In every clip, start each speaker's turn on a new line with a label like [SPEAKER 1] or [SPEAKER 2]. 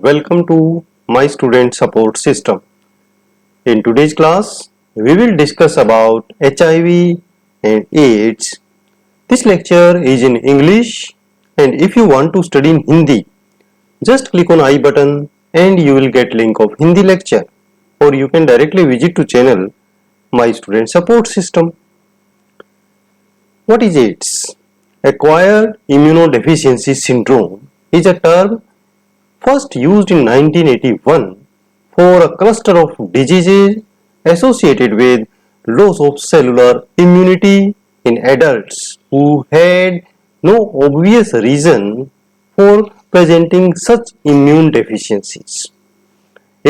[SPEAKER 1] welcome to my student support system. In today's class, we will discuss about HIV and AIDS. This lecture is in English, and if you want to study in Hindi, just click on I button and you will get link of Hindi lecture, or you can directly visit to channel my student support system. What is AIDS? Acquired immunodeficiency syndrome is a term first used in 1981 for a cluster of diseases associated with loss of cellular immunity in adults who had no obvious reason for presenting such immune deficiencies.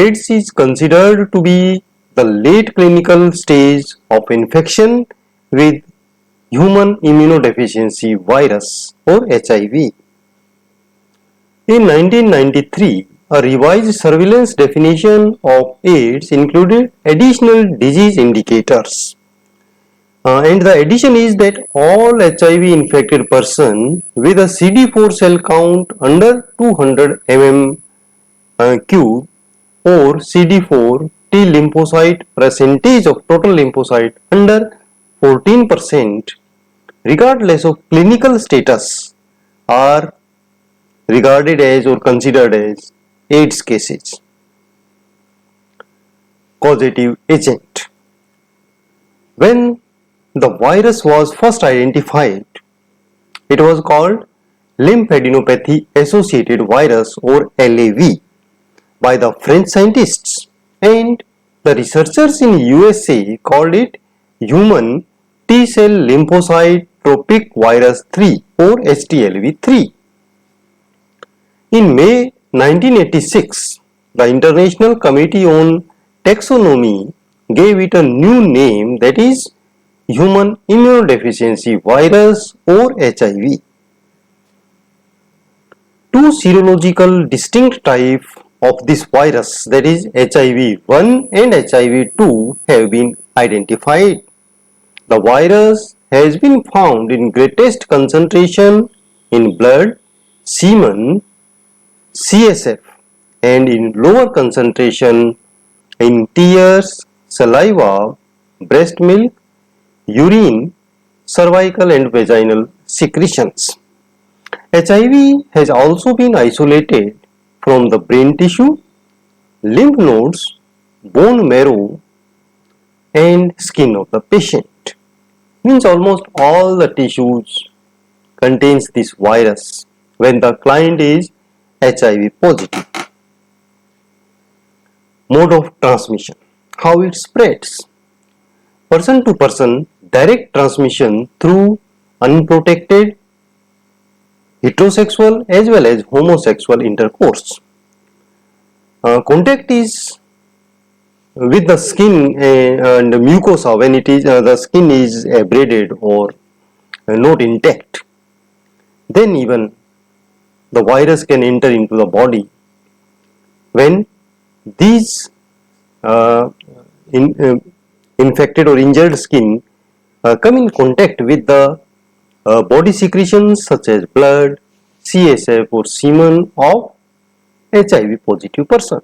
[SPEAKER 1] AIDS is considered to be the late clinical stage of infection with human immunodeficiency virus or HIV. In 1993, a revised surveillance definition of AIDS included additional disease indicators. And the addition is that all HIV infected person with a CD4 cell count under 200 mm³ or CD4 T lymphocyte percentage of total lymphocyte under 14% regardless of clinical status are regarded as or considered as AIDS cases. Causative agent. When the virus was first identified, it was called lymphadenopathy associated virus or LAV by the French scientists, and the researchers in USA called it human T cell lymphocyte tropic virus 3 or HTLV3. In May 1986, the International Committee on Taxonomy gave it a new name, that is human immunodeficiency virus or HIV. Two serological distinct types of this virus, that is HIV-1 and HIV-2, have been identified. The virus has been found in greatest concentration in blood, semen, CSF, and in lower concentration in tears, saliva, breast milk, urine, cervical and vaginal secretions. HIV has also been isolated from the brain tissue, lymph nodes, bone marrow, and skin of the patient. Means almost all the tissues contains this virus when the client is HIV positive. Mode of transmission. How it spreads. Person to person, direct transmission through unprotected heterosexual as well as homosexual intercourse. Contact is with the skin and the mucosa when it is the skin is abraded or not intact. Then even the virus can enter into the body. When these infected or injured skin come in contact with the body secretions such as blood, CSF or semen of HIV positive person.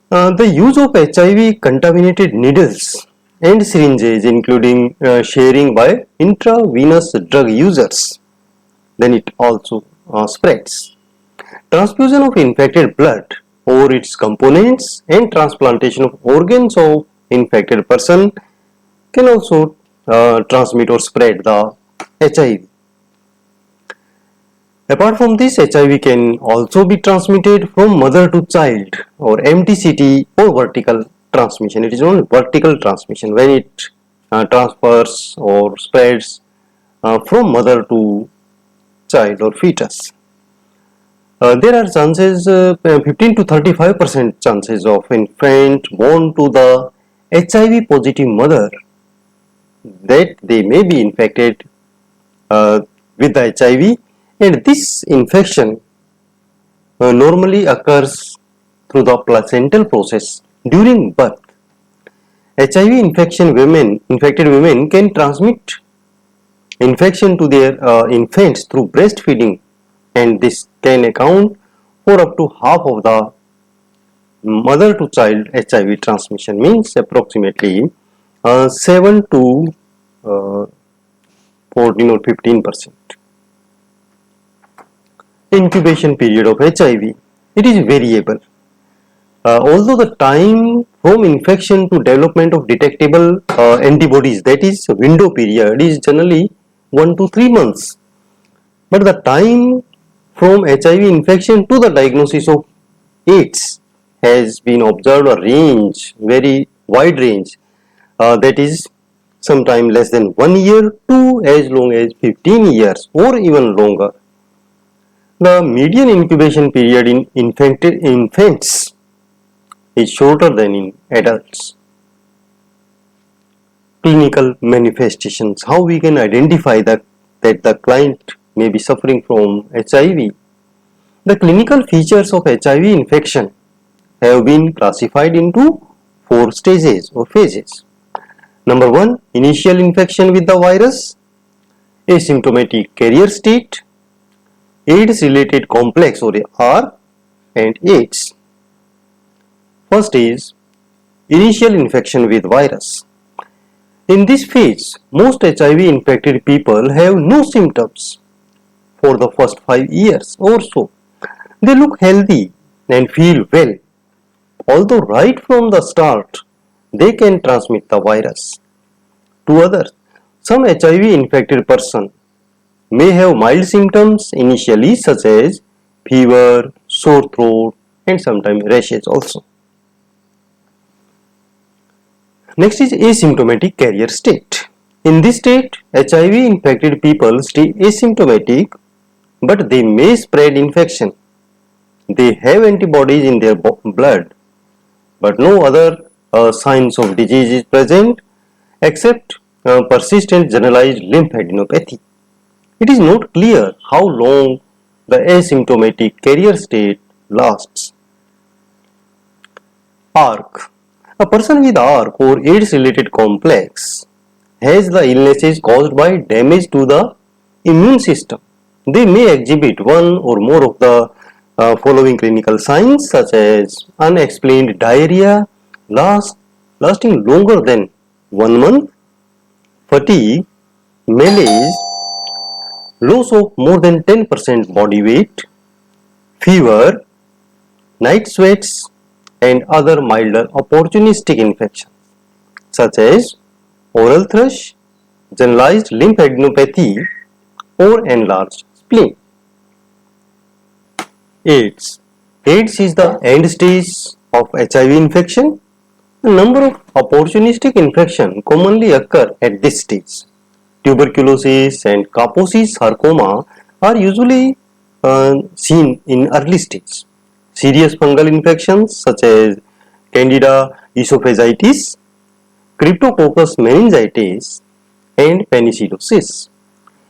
[SPEAKER 1] The use of HIV contaminated needles and syringes, including sharing by intravenous drug users, then it also spreads. Transfusion of infected blood or its components and transplantation of organs of infected person can also transmit or spread the HIV. Apart from this, HIV can also be transmitted from mother to child or MTCT or vertical transmission. It is only vertical transmission when it transfers or spreads from mother to child or fetus. There are chances, 15 to 35% chances of infant born to the HIV positive mother that they may be infected with the HIV, and this infection normally occurs through the placental process during birth. HIV infected women can transmit infection to their infants through breastfeeding, and this can account for up to half of the mother to child HIV transmission, means approximately 7 to 14 or 15%. Incubation period of HIV, it is variable. Although the time from infection to development of detectable antibodies, that is window period, is generally 1 to 3 months, but the time from HIV infection to the diagnosis of AIDS has been observed a range, very wide range, that is sometime less than 1 year to as long as 15 years or even longer. The median incubation period in infants is shorter than in adults. Clinical manifestations, how we can identify that the client may be suffering from HIV. The clinical features of HIV infection have been classified into 4 stages or phases. Number 1, initial infection with the virus, asymptomatic carrier state, AIDS related complex or R, and AIDS. First is initial infection with virus. In this phase, most HIV infected people have no symptoms for the first 5 years or so. They look healthy and feel well, although right from the start they can transmit the virus to others. Some HIV infected person may have mild symptoms initially, such as fever, sore throat, and sometimes rashes also. Next is asymptomatic carrier state. In this state, HIV infected people stay asymptomatic, but they may spread infection. They have antibodies in their blood, but no other signs of disease is present except persistent generalized lymphadenopathy. It is not clear how long the asymptomatic carrier state lasts. ARC. A person with ARC or AIDS related complex has the illnesses caused by damage to the immune system. They may exhibit one or more of the following clinical signs, such as unexplained diarrhea lasting longer than 1 month, fatigue, malaise, loss of more than 10% body weight, fever, night sweats, and other milder opportunistic infections such as oral thrush, generalized lymphadenopathy, or enlarged spleen. AIDS. AIDS is the end stage of HIV infection. A number of opportunistic infections commonly occur at this stage. Tuberculosis and Kaposi's sarcoma are usually seen in early stage. Serious fungal infections such as Candida esophagitis, Cryptococcus meningitis, and penicillosis,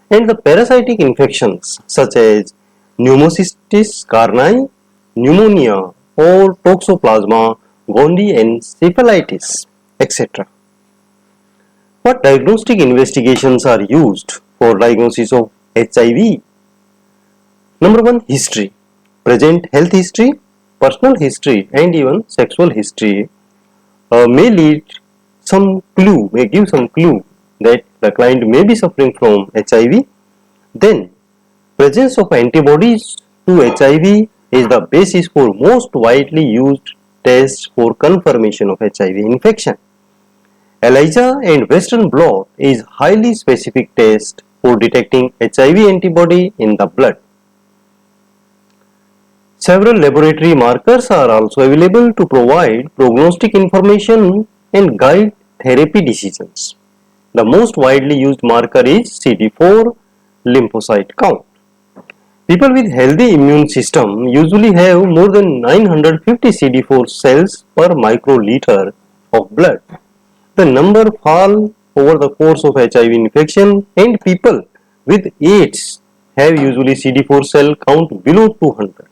[SPEAKER 1] and the parasitic infections such as Pneumocystis carni, pneumonia, or Toxoplasma gondii and syphilitis, etc. What diagnostic investigations are used for diagnosis of HIV? Number 1, history. Present health history, personal history, and even sexual history may give some clue that the client may be suffering from HIV. Then, presence of antibodies to HIV is the basis for most widely used tests for confirmation of HIV infection. ELISA and Western blot is highly specific test for detecting HIV antibody in the blood. Several laboratory markers are also available to provide prognostic information and guide therapy decisions. The most widely used marker is CD4 lymphocyte count. People with healthy immune system usually have more than 950 CD4 cells per microliter of blood. The number fall over the course of HIV infection, and people with AIDS have usually CD4 cell count below 200.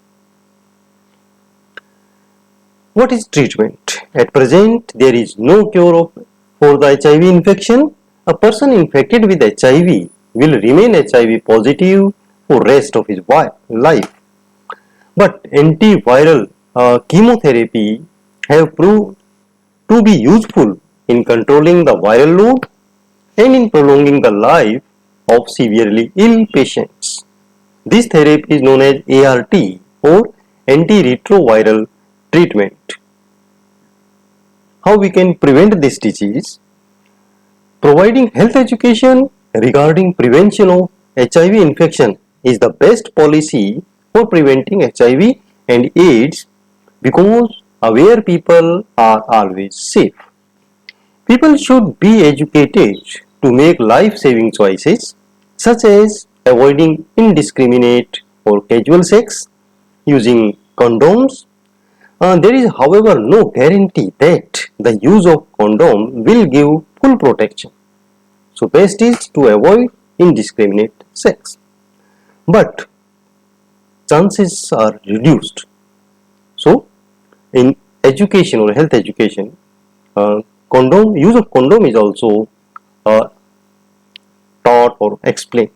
[SPEAKER 1] What is treatment? At present, there is no cure for the HIV infection. A person infected with HIV will remain HIV positive for rest of his life. But antiviral chemotherapy have proved to be useful in controlling the viral load and in prolonging the life of severely ill patients. This therapy is known as ART or antiretroviral treatment. How we can prevent this disease? Providing health education regarding prevention of HIV infection is the best policy for preventing HIV and AIDS because aware people are always safe. People should be educated to make life-saving choices such as avoiding indiscriminate or casual sex, using condoms. There is, however, no guarantee that the use of condom will give full protection. So best is to avoid indiscriminate sex. But chances are reduced. So in education or health education, use of condom is also taught or explained.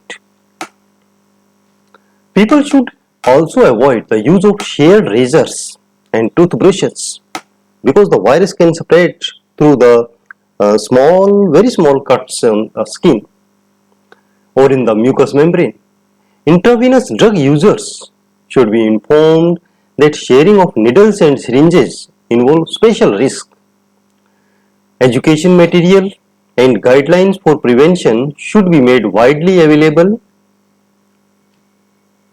[SPEAKER 1] People should also avoid the use of shared razors and toothbrushes because the virus can spread through the very small cuts on the skin or in the mucous membrane. Intravenous drug users should be informed that sharing of needles and syringes involves special risk. Education material and guidelines for prevention should be made widely available.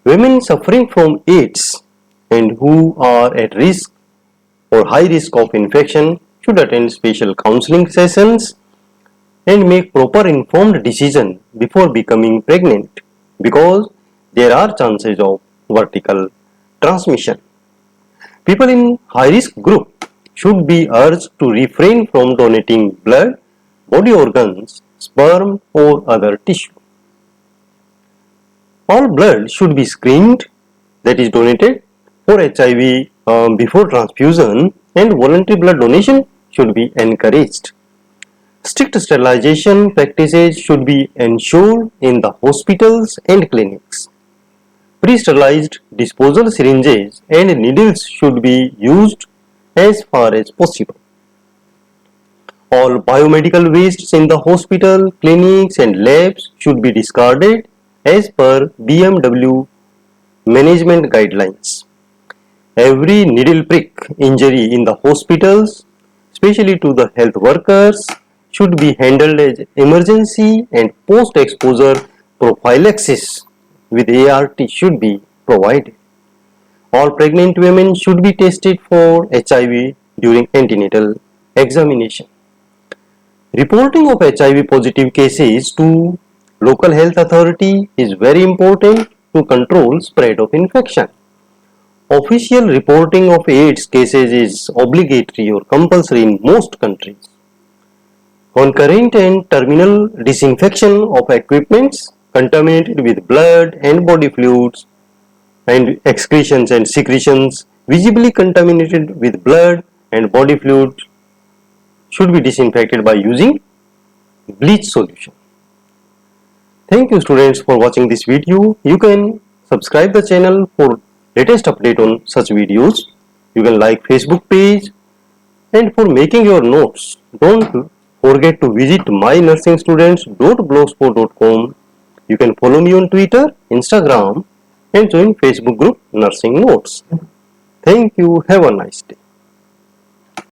[SPEAKER 1] Women suffering from AIDS and who are at risk or high risk of infection should attend special counseling sessions and make proper informed decision before becoming pregnant because there are chances of vertical transmission. People in high risk group should be urged to refrain from donating blood, body organs, sperm or other tissue. All blood should be screened, that is donated for HIV before transfusion, and voluntary blood donation should be encouraged. Strict sterilization practices should be ensured in the hospitals and clinics. Pre-sterilized disposal syringes and needles should be used as far as possible. All biomedical wastes in the hospital, clinics and labs should be discarded as per BMW management guidelines. Every needle prick injury in the hospitals, especially to the health workers, should be handled as emergency, and post-exposure prophylaxis with ART should be provided. All pregnant women should be tested for HIV during antenatal examination. Reporting of HIV positive cases to local health authority is very important to control spread of infection. Official reporting of AIDS cases is obligatory or compulsory in most countries. Concurrent and terminal disinfection of equipments contaminated with blood and body fluids and excretions and secretions visibly contaminated with blood and body fluids should be disinfected by using bleach solution. Thank you students for watching this video. You can subscribe the channel for latest update on such videos. You can like Facebook page, and for making your notes don't forget to visit mynursingstudents.blogspot.com. You can follow me on Twitter, Instagram and join Facebook group Nursing Notes. Thank you. Have a nice day.